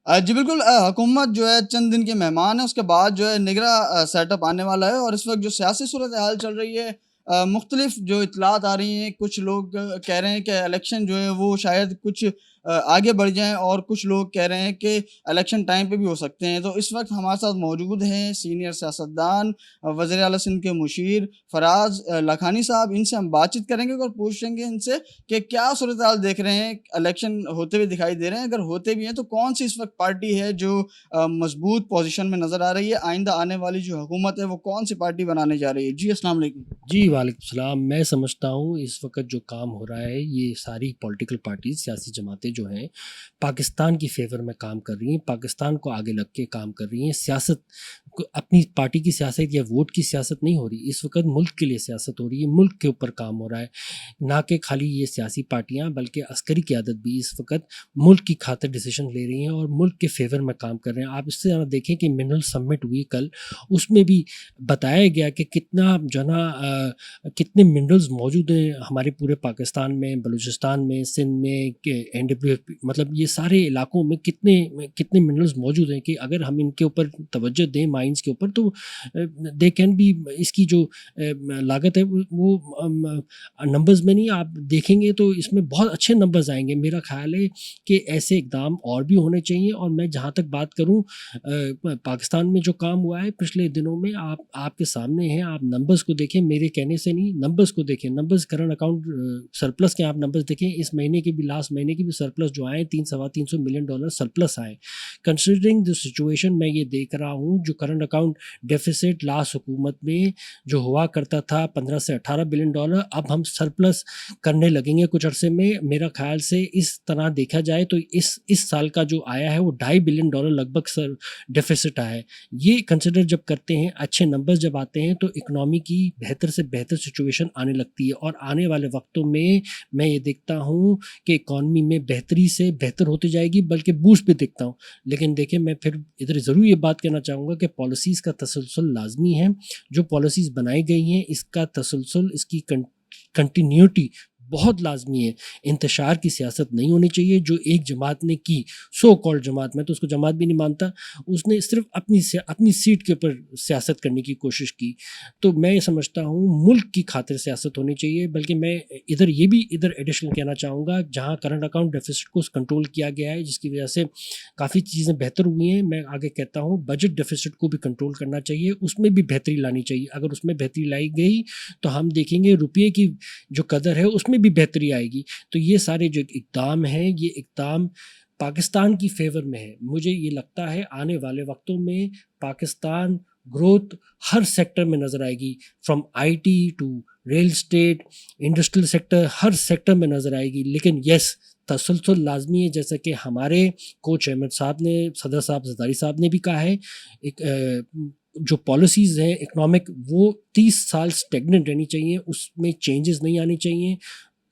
جی بالکل، حکومت جو ہے چند دن کے مہمان ہے، اس کے بعد جو ہے نگراں سیٹ اپ آنے والا ہے، اور اس وقت جو سیاسی صورتحال چل رہی ہے، مختلف جو اطلاعات آ رہی ہیں، کچھ لوگ کہہ رہے ہیں کہ الیکشن جو ہے وہ شاید کچھ آگے بڑھ جائیں، اور کچھ لوگ کہہ رہے ہیں کہ الیکشن ٹائم پہ بھی ہو سکتے ہیں۔ تو اس وقت ہمارے ساتھ موجود ہیں سینئر سیاستدان، وزیر اعلیٰ سندھ کے مشیر فراز لکھانی صاحب۔ ان سے ہم بات چیت کریں گے اور پوچھیں گے ان سے کہ کیا صورتحال دیکھ رہے ہیں، الیکشن ہوتے ہوئے دکھائی دے رہے ہیں؟ اگر ہوتے بھی ہیں تو کون سی اس وقت پارٹی ہے جو مضبوط پوزیشن میں نظر آ رہی ہے؟ آئندہ آنے والی جو حکومت ہے وہ کون سی پارٹی بنانے جا رہی ہے؟ جی السلام علیکم۔ جی وعلیکم السلام۔ میں سمجھتا ہوں اس وقت جو کام ہو رہا ہے، یہ ساری پولیٹیکل پارٹیز، سیاسی جماعتیں جو ہیں پاکستان کی فیور میں کام کر رہی ہیں، پاکستان کو آگے لگ کے کام کر رہی ہیں۔ سیاست اپنی پارٹی کی سیاست یا ووٹ کی سیاست نہیں ہو رہی، اس وقت ملک کے لیے سیاست ہو رہی ہے، ملک کے اوپر کام ہو رہا ہے۔ نہ کہ خالی یہ سیاسی پارٹیاں، بلکہ عسکری قیادت بھی اس وقت ملک کی خاطر ڈیسیشن لے رہی ہیں اور ملک کے فیور میں کام کر رہے ہیں۔ آپ اس سے دیکھیں کہ منرل سمٹ ہوئی کل، اس میں بھی بتایا گیا کہ کتنا جو ہے نا کتنے منرلز موجود ہیں ہمارے پورے پاکستان میں، بلوچستان میں، سندھ میں، مطلب یہ سارے علاقوں میں کتنے منرلز موجود ہیں کہ اگر ہم ان کے اوپر توجہ دیں، مائنز کے اوپر، تو دے کین بھی، اس کی جو لاگت ہے وہ نمبرز میں نہیں، آپ دیکھیں گے تو اس میں بہت اچھے نمبرز آئیں گے۔ میرا خیال ہے کہ ایسے اقدام اور بھی ہونے چاہیے۔ اور میں جہاں تک بات کروں پاکستان میں جو کام ہوا ہے پچھلے دنوں میں، آپ کے سامنے ہیں، آپ نمبرز کو دیکھیں، میرے کہنے سے نہیں، نمبرز کو دیکھیں، نمبرز کرنٹ اکاؤنٹ سرپلس کے آپ نمبرز دیکھیں، اس مہینے کے بھی، لاسٹ مہینے کے بھی سرپلس جو آئے $300 ملین سرپلس آئے۔ کنسیڈرنگ دی سچویشن، میں یہ دیکھ رہا ہوں جو کرنٹ اکاؤنٹ ڈیفیسٹ لاسٹ حکومت میں جو ہوا کرتا تھا $15 سے $18 بلین، اب ہم سرپلس کرنے لگیں گے کچھ عرصے میں۔ میرا خیال سے اس طرح دیکھا جائے تو اس سال کا جو آیا ہے وہ $2.5 بلین لگ بھگ ڈیفیسٹ آیا ہے۔ یہ کنسیڈر جب کرتے ہیں، اچھے نمبر جب آتے ہیں، تو اکنامی کی بہتر سے بہتر سچویشن آنے لگتی ہے، اور آنے والے وقتوں میں میں یہ دیکھتا ہوں کہ اکانومی میں بہتری سے بہتر ہوتی جائے گی، بلکہ بوسٹ بھی دیکھتا ہوں۔ لیکن دیکھیں، میں پھر ادھر ضرور یہ بات کہنا چاہوں گا کہ پالیسیز کا تسلسل لازمی ہے۔ جو پالیسیز بنائی گئی ہیں، اس کا تسلسل، اس کی کنٹینیوٹی بہت لازمی ہے۔ انتشار کی سیاست نہیں ہونی چاہیے جو ایک جماعت نے کی، سو کالڈ جماعت، میں تو اس کو جماعت بھی نہیں مانتا، اس نے صرف اپنی سیٹ کے اوپر سیاست کرنے کی کوشش کی۔ تو میں یہ سمجھتا ہوں ملک کی خاطر سیاست ہونی چاہیے۔ بلکہ میں ادھر ایڈیشنل کہنا چاہوں گا، جہاں کرنٹ اکاؤنٹ ڈیفیسٹ کو کنٹرول کیا گیا ہے، جس کی وجہ سے کافی چیزیں بہتر ہوئی ہیں، میں آگے کہتا ہوں بجٹ ڈیفیسٹ کو بھی کنٹرول کرنا چاہیے، اس میں بھی بہتری لانی چاہیے۔ اگر اس میں بہتری لائی گئی تو ہم دیکھیں گے روپے کی جو قدر ہے اس میں بھی بہتری آئے گی۔ تو یہ سارے جو اقدام ہیں، یہ اقدام پاکستان کی فیور میں ہے۔ مجھے یہ لگتا ہے آنے والے وقتوں میں پاکستان گروتھ ہر سیکٹر میں نظر آئے گی، from I T to real estate, industrial sector, ہر سیکٹر میں نظر آئے گی۔ لیکن یس، تسلسل لازمی ہے، جیسا کہ ہمارے کوچ احمد صاحب نے، صدر صاحب زرداری صاحب نے بھی کہا ہے۔ جو پالیسیز ہیں اکنامک، وہ 30 سال اسٹیگننٹ رہنی چاہیے، اس میں چینجز نہیں آنی چاہیے،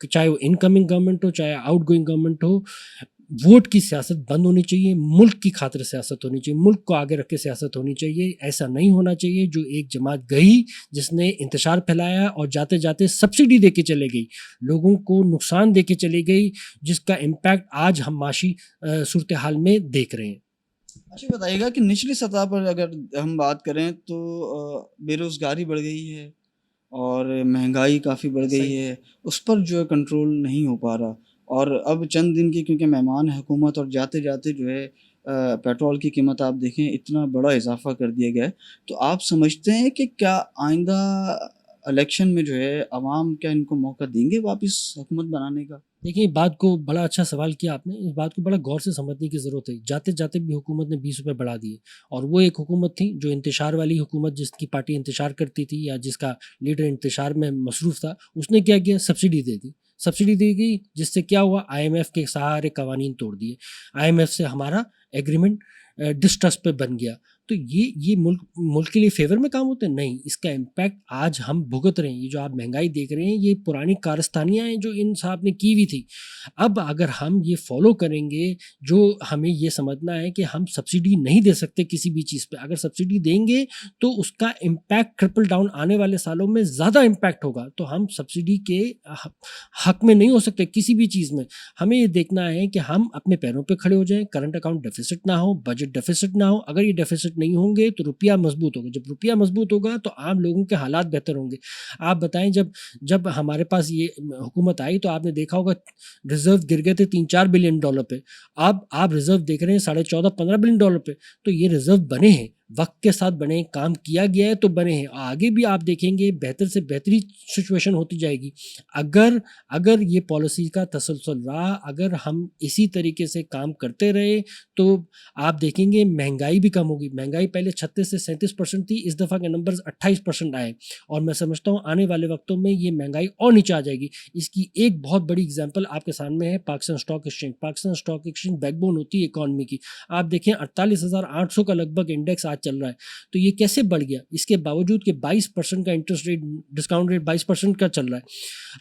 چاہے وہ انکمنگ گورنمنٹ ہو، چاہے آؤٹ گوئنگ گورنمنٹ ہو۔ ووٹ کی سیاست بند ہونی چاہیے، ملک کی خاطر سیاست ہونی چاہیے، ملک کو آگے رکھ کے سیاست ہونی چاہیے۔ ایسا نہیں ہونا چاہیے جو ایک جماعت گئی، جس نے انتشار پھیلایا اور جاتے جاتے سبسڈی دے کے چلے گئی، لوگوں کو نقصان دے کے چلی گئی، جس کا امپیکٹ آج ہم معاشی صورتحال میں دیکھ رہے ہیں۔ اچھا بتائیے گا کہ نچلی سطح پر اگر ہم بات کریں تو بے روزگاری بڑھ گئی ہے اور مہنگائی کافی بڑھ گئی ہے، اس پر جو ہے کنٹرول نہیں ہو پا رہا، اور اب چند دن کی کیونکہ مہمان ہے حکومت، اور جاتے جاتے جو ہے پیٹرول کی قیمت آپ دیکھیں اتنا بڑا اضافہ کر دیا گیا ہے۔ تو آپ سمجھتے ہیں کہ کیا آئندہ الیکشن میں جو ہے عوام کیا ان کو موقع دیں گے واپس حکومت بنانے کا؟ دیکھیں، بات کو بڑا اچھا سوال کیا آپ نے، اس بات کو بڑا غور سے سمجھنے کی ضرورت ہے۔ جاتے جاتے بھی حکومت نے $20 بڑھا دیے، اور وہ ایک حکومت تھی جو انتشار والی حکومت، جس کی پارٹی انتشار کرتی تھی یا جس کا لیڈر انتشار میں مصروف تھا، اس نے کیا کیا؟ سبسڈی دے دی، سبسڈی دی گئی، جس سے کیا ہوا؟ آئی ایم ایف کے سارے قوانین توڑ دیے، آئی ایم ایف سے ہمارا ایگریمنٹ ڈسٹرسٹ پہ بن گیا۔ تو یہ ملک کے لیے فیور میں کام ہوتے ہیں؟ نہیں، اس کا امپیکٹ آج ہم بھگت رہے ہیں. یہ جو آپ مہنگائی دیکھ رہے ہیں یہ پرانی کارستانیاں ہیں جو ان صاحب نے کی ہوئی تھی. اب اگر ہم یہ فالو کریں گے، جو ہمیں یہ سمجھنا ہے کہ ہم سبسڈی نہیں دے سکتے کسی بھی چیز پہ، اگر سبسڈی دیں گے تو اس کا امپیکٹ ٹرپل ڈاؤن آنے والے سالوں میں زیادہ امپیکٹ ہوگا. تو ہم سبسڈی کے حق میں نہیں ہو سکتے کسی بھی چیز میں. ہمیں یہ دیکھنا ہے کہ ہم اپنے پیروں پہ کھڑے ہو جائیں، کرنٹ اکاؤنٹ ڈیفیسٹ نہ ہو، بجٹ ڈیفیسٹ نہ ہو. اگر یہ ڈیفیسٹ نہیں ہوں گے تو روپیہ مضبوط ہوگا. جب روپیہ مضبوط ہوگا تو عام لوگوں کے حالات بہتر ہوں گے. آپ بتائیں، جب ہمارے پاس یہ حکومت آئی تو آپ نے دیکھا ہوگا ریزرو گر گئے تھے $3-4 بلین پہ. اب آپ ریزرو دیکھ رہے ہیں $14-15 بلین پہ. تو یہ ریزرو بنے ہیں، وقت کے ساتھ بنے ہیں، کام کیا گیا ہے تو بنے ہیں. آگے بھی آپ دیکھیں گے بہتر سے بہتری سچویشن ہوتی جائے گی اگر یہ پالیسی کا تسلسل رہا. اگر ہم اسی طریقے سے کام کرتے رہے تو آپ دیکھیں گے مہنگائی بھی کم ہوگی. مہنگائی پہلے 36 سے 37% تھی، اس دفعہ کے نمبرز 28% آئے، اور میں سمجھتا ہوں آنے والے وقتوں میں یہ مہنگائی اور نیچے آ جائے گی. اس کی ایک بہت بڑی اگزامپل آپ کے سامنے ہے Pakistan stock exchange. Pakistan stock exchange back bone ہوتی ہے اکانومی کی. آپ دیکھیں 48,800 کا لگ بھگ انڈیکس آج چل رہا ہے. تو یہ کیسے بڑھ گیا؟ اس کے باوجود کہ 22% کا انٹرسٹ ریٹ، ڈسکاؤنٹ ریٹ 22% کا چل رہا ہے.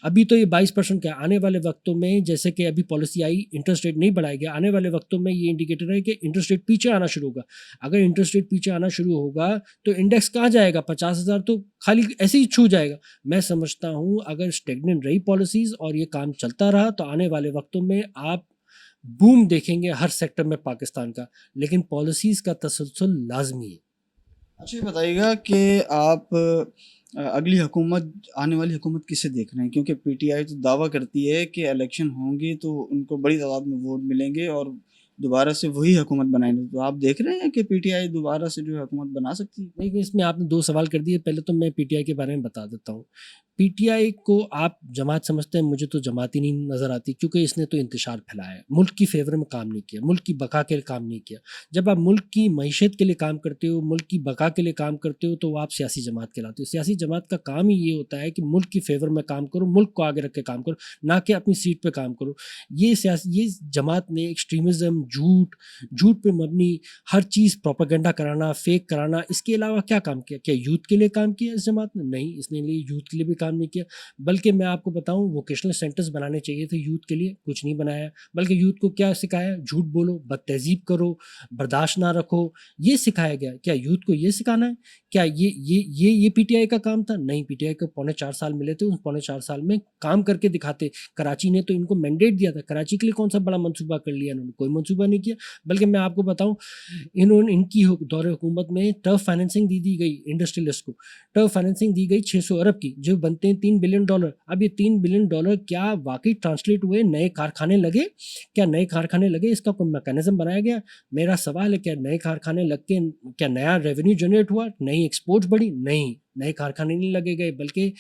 ابھی تو یہ 22% کا ہے. آنے والے وقتوں میں جیسے کہ ابھی پالیسی آئی انٹرسٹ ریٹ نہیں بڑھایا گیا، آنے والے وقتوں میں یہ انڈیکیٹر ہے کہ انٹرسٹ ریٹ پیچھے آنا شروع ہوگا. اگر انٹرسٹ ریٹ پیچھے آنا شروع ہوگا تو انڈیکس کہاں جائے گا؟ 50,000 تو خالی ایسے ہی چھو جائے گا. میں سمجھتا ہوں اگر اسٹیگننٹ رہی پالیسیز اور یہ کام چلتا رہا تو آنے والے وقتوں میں آپ بوم دیکھیں گے ہر سیکٹر میں پاکستان کا. لیکن پالیسیز کا تسلسل لازمی ہے. اچھا یہ بتائیے گا کہ آپ اگلی حکومت، آنے والی حکومت کسے دیکھ رہے ہیں؟ کیونکہ پی ٹی آئی تو دعویٰ کرتی ہے کہ الیکشن ہوں گی تو ان کو بڑی تعداد میں ووٹ ملیں گے اور دوبارہ سے وہی حکومت بنائیں گے. تو آپ دیکھ رہے ہیں کہ پی ٹی آئی دوبارہ سے جو ہے حکومت بنا سکتی ہے؟ لیکن اس میں آپ نے 2 سوال کر دیے. پہلے تو میں پی ٹی آئی کے بارے میں بتا دیتا ہوں. پی ٹی آئی کو آپ جماعت سمجھتے ہیں، مجھے تو جماعت ہی نہیں نظر آتی، کیونکہ اس نے تو انتشار پھیلایا ہے، ملک کی فیور میں کام نہیں کیا، ملک کی بقا کے لیے کام نہیں کیا. جب آپ ملک کی معیشت کے لیے کام کرتے ہو، ملک کی بقا کے لیے کام کرتے ہو تو آپ سیاسی جماعت کہلاتے ہو. سیاسی جماعت کا کام ہی یہ ہوتا ہے کہ ملک کی فیور میں کام کرو، ملک کو آگے رکھ کے کام کرو، نہ کہ اپنی سیٹ پہ کام کرو. یہ جماعت نے ایکسٹریمزم، جھوٹ پہ مبنی ہر چیز پروپیگنڈا کرانا، فیک کرانا، اس کے علاوہ کیا کام کیا؟ کیا یوتھ کے لیے کام کیا اس جماعت نے؟ نہیں، اس نے یوتھ کے لیے بھی کام نہیں کیا. بلکہ میں آپ کو بتاؤں ووکیشنل سینٹرز بنانے چاہیے تھے یوتھ کے لیے، کچھ نہیں بنایا. بلکہ یوتھ کو کیا سکھایا؟ جھوٹ بولو، بد تہذیب کرو، برداشت نہ رکھو، یہ سکھایا گیا. کیا یوتھ کو یہ سکھانا ہے؟ کیا یہ پی ٹی آئی کا کام تھا؟ نہیں. پی ٹی آئی کو 4.5 سال ملے تھے، ان 4.5 سال میں کام کر کے دکھاتے. کراچی نے تو ان کو مینڈیٹ دیا تھا، کراچی کے لیے کون سا بڑا منصوبہ کر لیا انہوں نے؟ کوئی منصوبہ نہیں کیا. بلکہ میں آپ کو بتاؤں ان کی دور حکومت میں ٹرف فائنینسنگ دی گئی انڈسٹریلسٹ کو. ٹرف فائنینسنگ دی گئی 600 ارب کی، جو بنتے ہیں $3 بلین. اب یہ $3 بلین کیا واقعی ٹرانسلیٹ ہوئے؟ نئے کارخانے لگے؟ کیا نئے کارخانے لگے؟ اس کا کوئی میکانزم بنایا گیا؟ میرا سوال ہے کیا نئے کارخانے لگ کے کیا نیا ریونیو جنریٹ ہوا؟ نئی ایکسپورٹس بڑھی؟ نہیں، نئے کارخانے نہیں لگے گئے. بلکہ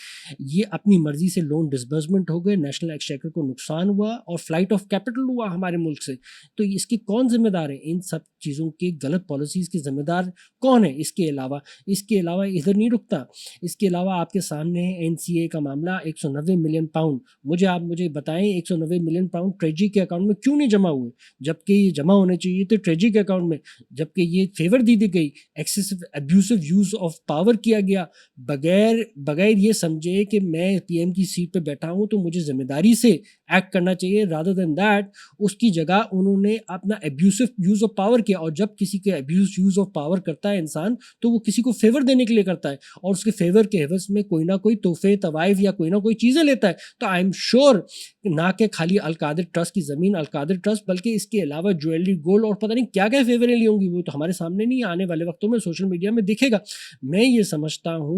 یہ اپنی مرضی سے لون ڈسبرسمنٹ ہو گئے، نیشنل ایکسچیکر کو نقصان ہوا اور فلائٹ آف کیپٹل ہوا ہمارے ملک سے. تو اس کے کون ذمہ دار ہیں؟ ان سب چیزوں کے غلط پالیسیز کے ذمہ دار کون ہے؟ اس کے علاوہ ادھر نہیں رکتا. اس کے علاوہ آپ کے سامنے ہے این سی اے کا معاملہ. 190 ملین پاؤنڈ مجھے بتائیں 190 ملین پاؤنڈ ٹریجری کے اکاؤنٹ میں کیوں نہیں جمع ہوئے؟ جبکہ یہ جمع ہونے چاہیے تھے ٹریجری کے اکاؤنٹ میں، جبکہ یہ فیور دی گئی. ایکسیسو ابیوسو یوز آف پاور کیا گیا بغیر یہ سمجھے کہ میں پی ایم کی سیٹ پہ بیٹھا ہوں تو مجھے ذمہ داری سے ایکٹ کرنا چاہیے. رادر دین دیٹ اس کی جگہ انہوں نے اپنا ابیوسو یوز آف پاور کیا. اور جب کسی کے ابیوز یوز آف پاور کرتا ہے انسان تو وہ کسی کو فیور دینے کے لیے کرتا ہے، اور اس کے فیور کے عوض میں کوئی نہ کوئی تحفے طوائف یا کوئی نہ کوئی چیزیں لیتا ہے. تو آئی ایم شیور نہ کہ خالی القادر ٹرسٹ کی زمین القادر ٹرسٹ، بلکہ اس کے علاوہ جویلری، گولڈ اور پتہ نہیں کیا کیا فیوریں لی ہوں گی، وہ تو ہمارے سامنے نہیں، آنے والے وقتوں میں سوشل میڈیا میں دکھے گا. میں یہ سمجھتا ہوں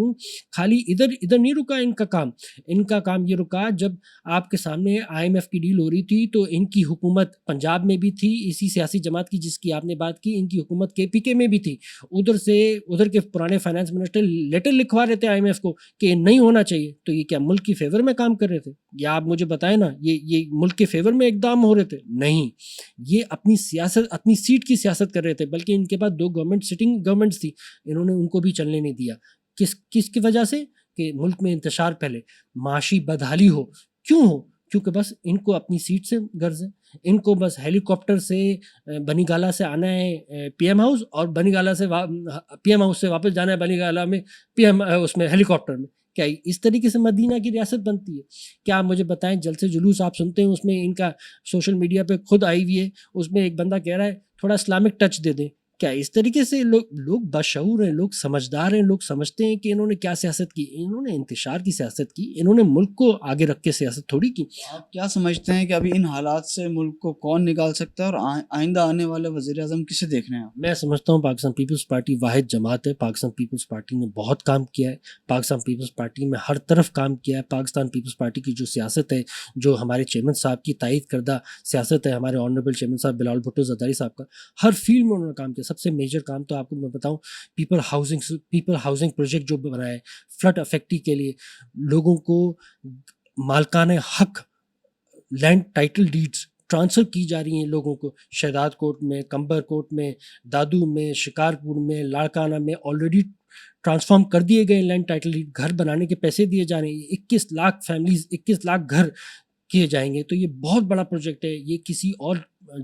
خالی ادھر نہیں رکا ان کا کام یہ رکا جب آپ کے سامنے آئی ایم ایف کی ڈیل ہو رہی تھی تو ان کی حکومت پنجاب میں بھی تھی، اسی سیاسی جماعت کی جس کی آپ نے بات کی، ان کی حکومت کے پی کے میں بھی تھی. ادھر کے پرانے فائنانس منسٹر لیٹر لکھوا رہے تھے آئی ایم ایف کو کہ نہیں ہونا چاہیے. تو یہ کیا ملک کی فیور میں کام کر رہے تھے؟ یا آپ مجھے بتائیں نا، یہ ملک کے فیور میں اقدام ہو رہے تھے؟ نہیں، یہ اپنی سیاست، اپنی سیٹ کی سیاست کر رہے تھے. بلکہ ان کے پاس 2 سٹنگ گورنمنٹس تھی، انہوں نے ان کو بھی چلنے نہیں دیا. کس کی وجہ سے؟ کہ ملک میں انتشار پھیلے، معاشی بدحالی ہو. کیوں ہو؟ کیونکہ بس ان کو اپنی سیٹ سے غرض ہے. ان کو بس ہیلی کاپٹر سے بنی گالا سے آنا ہے پی ایم ہاؤس, اور بنی گالا سے پی ایم ہاؤس سے واپس جانا ہے بنی گالا میں پی ایم اس میں ہیلی کاپٹر میں. کیا اس طریقے سے مدینہ کی ریاست بنتی ہے؟ کیا آپ مجھے بتائیں, جلسے جلوس آپ سنتے ہیں, اس میں ان کا سوشل میڈیا پہ خود آئی ہوئی ہے, اس میں ایک بندہ کہہ رہا ہے تھوڑا اسلامک ٹچ دے دیں. کیا اس طریقے سے لوگ بشعور ہیں, لوگ سمجھدار ہیں, لوگ سمجھتے ہیں کہ انہوں نے کیا سیاست کی؟ انہوں نے انتشار کی سیاست کی, انہوں نے ملک کو آگے رکھ کے سیاست تھوڑی کی. آپ کیا سمجھتے ہیں کہ ابھی ان حالات سے ملک کو کون نکال سکتا ہے, اور آئندہ آنے والے وزیر اعظم کسے دیکھ رہے ہیں آپ؟ میں سمجھتا ہوں پاکستان پیپلز پارٹی واحد جماعت ہے. پاکستان پیپلز پارٹی نے بہت کام کیا ہے, پاکستان پیپلز پارٹی میں ہر طرف کام کیا ہے. پاکستان پیپلز پارٹی کی جو سیاست ہے, جو ہمارے چیئرمین صاحب کی تائید کردہ سیاست ہے, ہمارے آنریبل چیئرمین صاحب بلال بھٹو زرداری صاحب کا, ہر فیلڈ میں انہوں نے کام کیا. سب سے میجر کام تو آپ کو میں بتاؤں, پیپل ہاؤسنگ پروجیکٹ جو بنائے فلڈ افیکٹی کے لیے, لوگوں کو مالکان حق لینڈ ٹائٹل ڈیڈز ٹرانسفر کی جا رہی ہیں لوگوں کو. شہداد کوٹ میں, کمبر کوٹ میں, دادو میں, شکارپور میں, لاڑکانہ میں آلریڈی ٹرانسفارم کر دیے گئے لینڈ ٹائٹل ڈیڈ. گھر بنانے کے پیسے دیے جا رہے ہیں. 21 لاکھ فیملیز, 21 لاکھ گھر کیے جائیں گے. تو یہ بہت بڑا پروجیکٹ ہے, یہ کسی اور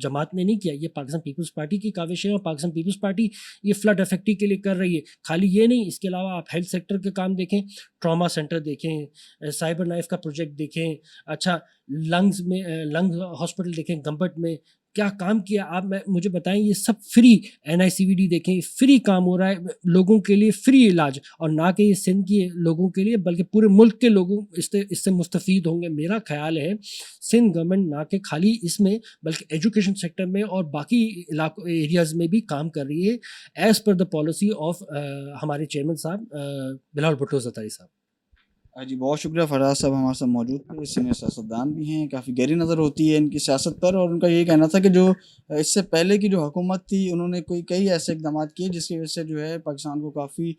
جماعت نے نہیں کیا, یہ پاکستان پیپلز پارٹی کی کاوش ہے. اور پاکستان پیپلز پارٹی یہ فلڈ افیکٹی کے لیے کر رہی ہے. خالی یہ نہیں, اس کے علاوہ آپ ہیلتھ سیکٹر کے کام دیکھیں, ٹراما سینٹر دیکھیں, سائبر نائف کا پروجیکٹ دیکھیں, اچھا لنگ ہاسپٹل دیکھیں گمبٹ میں, کیا کام کیا آپ مجھے بتائیں. یہ سب فری, NICVD دیکھیں, فری کام ہو رہا ہے لوگوں کے لیے, فری علاج. اور نہ کہ یہ سندھ کے لوگوں کے لیے بلکہ پورے ملک کے لوگوں اس سے مستفید ہوں گے. میرا خیال ہے سندھ گورنمنٹ نہ کہ خالی اس میں بلکہ ایجوکیشن سیکٹر میں اور باقی علاقوں ایریاز میں بھی کام کر رہی ہے, as per the policy of ہمارے چیئرمین صاحب بلال بھٹو زرداری صاحب. جی بہت شکریہ فراز صاحب ہمارے ساتھ موجود تھے. سینئر سیاستدان بھی ہیں, کافی گہری نظر ہوتی ہے ان کی سیاست پر, اور ان کا یہ کہنا تھا کہ جو اس سے پہلے کی جو حکومت تھی انہوں نے کئی ایسے اقدامات کیے جس کی وجہ سے جو ہے پاکستان کو کافی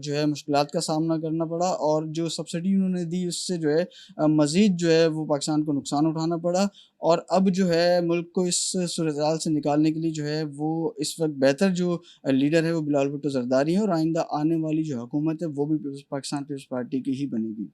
جو ہے مشکلات کا سامنا کرنا پڑا, اور جو سبسڈی انہوں نے دی اس سے جو ہے مزید جو ہے وہ پاکستان کو نقصان اٹھانا پڑا. اور اب جو ہے ملک کو اس صورتحال سے نکالنے کے لیے جو ہے وہ اس وقت بہتر جو لیڈر ہے وہ بلال بھٹو زرداری ہے, اور آئندہ آنے والی جو حکومت ہے وہ بھی پاکستان پیپلز پارٹی کی ہی بنے گی.